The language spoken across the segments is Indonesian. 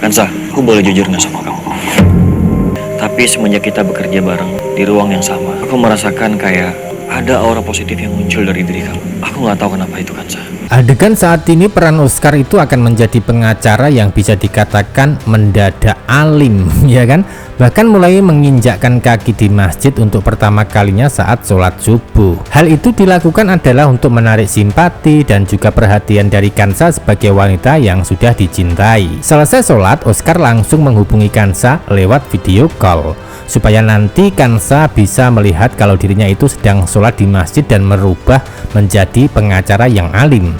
Kansa, aku boleh jujur nggak sama kamu? Tapi semenjak kita bekerja bareng di ruang yang sama, aku merasakan kayak ada aura positif yang muncul dari diri kamu. Aku nggak tahu kenapa itu, Kansa. Adegan saat ini peran Oscar itu akan menjadi pengacara yang bisa dikatakan mendadak alim, ya kan? Bahkan mulai menginjakkan kaki di masjid untuk pertama kalinya saat sholat subuh. Hal itu dilakukan adalah untuk menarik simpati dan juga perhatian dari Kansa sebagai wanita yang sudah dicintai. Selesai sholat, Oscar langsung menghubungi Kansa lewat video call supaya nanti Kansa bisa melihat kalau dirinya itu sedang sholat di masjid dan merubah menjadi pengacara yang alim.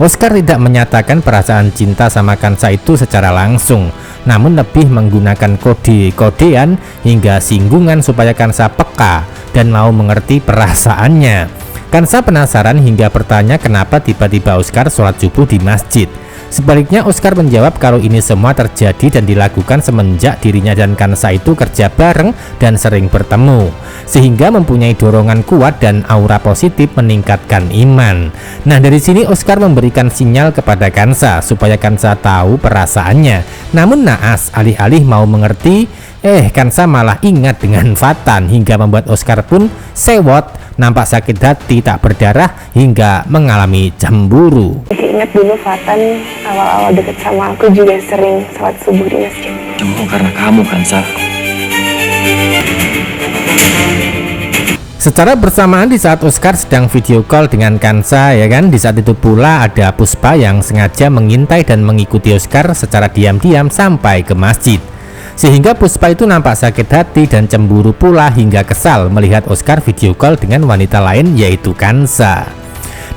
Oscar tidak menyatakan perasaan cinta sama Kansa itu secara langsung, namun lebih menggunakan kode-kodean hingga singgungan supaya Kansa peka dan mau mengerti perasaannya. Kansa penasaran hingga bertanya kenapa tiba-tiba Oscar sholat subuh di masjid. Sebaliknya Oscar menjawab kalau ini semua terjadi dan dilakukan semenjak dirinya dan Kansa itu kerja bareng dan sering bertemu, sehingga mempunyai dorongan kuat dan aura positif meningkatkan iman. Nah, dari sini Oscar memberikan sinyal kepada Kansa supaya Kansa tahu perasaannya. Namun naas, alih-alih mau mengerti, Kansa malah ingat dengan Fatan hingga membuat Oscar pun sewot, nampak sakit hati, tak berdarah hingga mengalami cemburu. Ingat dulu Fatan awal-awal deket sama aku juga sering sholat subuh di masjid. Cemburu karena kamu, Kansa. Secara bersamaan di saat Oscar sedang video call dengan Kansa, ya kan, di saat itu pula ada Puspa yang sengaja mengintai dan mengikuti Oscar secara diam-diam sampai ke masjid. Sehingga Puspa itu nampak sakit hati dan cemburu pula hingga kesal melihat Oscar video call dengan wanita lain yaitu Kansa.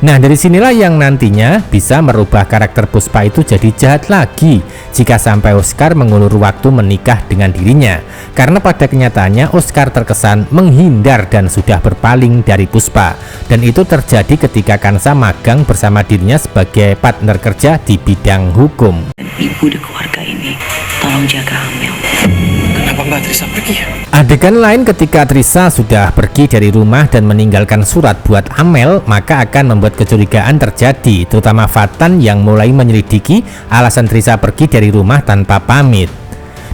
Nah, dari sinilah yang nantinya bisa merubah karakter Puspa itu jadi jahat lagi jika sampai Oscar mengulur waktu menikah dengan dirinya. Karena pada kenyataannya Oscar terkesan menghindar dan sudah berpaling dari Puspa. Dan itu terjadi ketika Kansa magang bersama dirinya sebagai partner kerja di bidang hukum. Ibu di keluarga ini, tolong jaga Amel. Kenapa Mbak Trisa pergi ya? Adegan lain ketika Trisa sudah pergi dari rumah dan meninggalkan surat buat Amel, maka akan membuat kecurigaan terjadi, terutama Fatan yang mulai menyelidiki alasan Trisa pergi dari rumah tanpa pamit.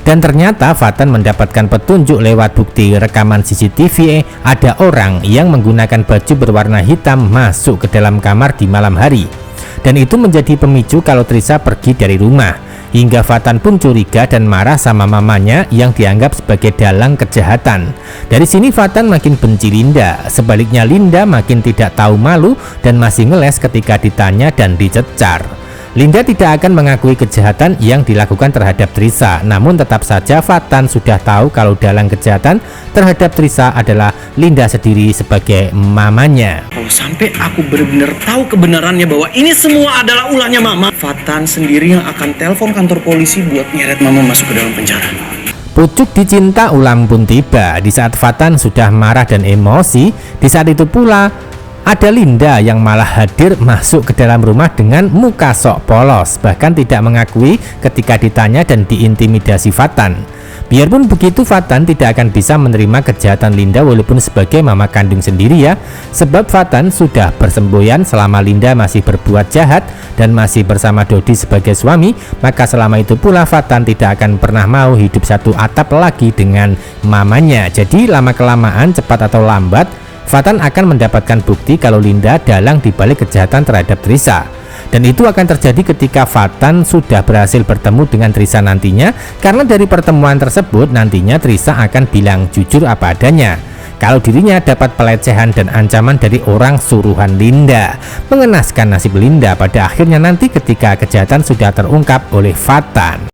Dan ternyata Fatan mendapatkan petunjuk lewat bukti rekaman CCTV ada orang yang menggunakan baju berwarna hitam masuk ke dalam kamar di malam hari. Dan itu menjadi pemicu kalau Trisa pergi dari rumah. Hingga Fatan pun curiga dan marah sama mamanya yang dianggap sebagai dalang kejahatan. Dari sini Fatan makin benci Linda. Sebaliknya Linda makin tidak tahu malu dan masih ngeles ketika ditanya dan dicecar. Linda tidak akan mengakui kejahatan yang dilakukan terhadap Trisa. Namun tetap saja Fatan sudah tahu kalau dalang kejahatan terhadap Trisa adalah Linda sendiri sebagai mamanya. Kalau sampai aku benar-benar tahu kebenarannya bahwa ini semua adalah ulahnya Mama, Fatan sendiri yang akan telepon kantor polisi buat nyeret Mama masuk ke dalam penjara. Pucuk dicinta ulang pun tiba. Di saat Fatan sudah marah dan emosi, di saat itu pula ada Linda yang malah hadir masuk ke dalam rumah dengan muka sok polos, bahkan tidak mengakui ketika ditanya dan diintimidasi Fatan. Biarpun begitu, Fatan tidak akan bisa menerima kejahatan Linda walaupun sebagai mama kandung sendiri ya, sebab Fatan sudah bersemboyan selama Linda masih berbuat jahat dan masih bersama Dodi sebagai suami, maka selama itu pula Fatan tidak akan pernah mau hidup satu atap lagi dengan mamanya. Jadi lama-kelamaan, cepat atau lambat, Fatan akan mendapatkan bukti kalau Linda dalang dibalik kejahatan terhadap Trisa. Dan itu akan terjadi ketika Fatan sudah berhasil bertemu dengan Trisa nantinya, karena dari pertemuan tersebut nantinya Trisa akan bilang jujur apa adanya kalau dirinya dapat pelecehan dan ancaman dari orang suruhan Linda. Mengenaskan nasib Linda pada akhirnya nanti ketika kejahatan sudah terungkap oleh Fatan.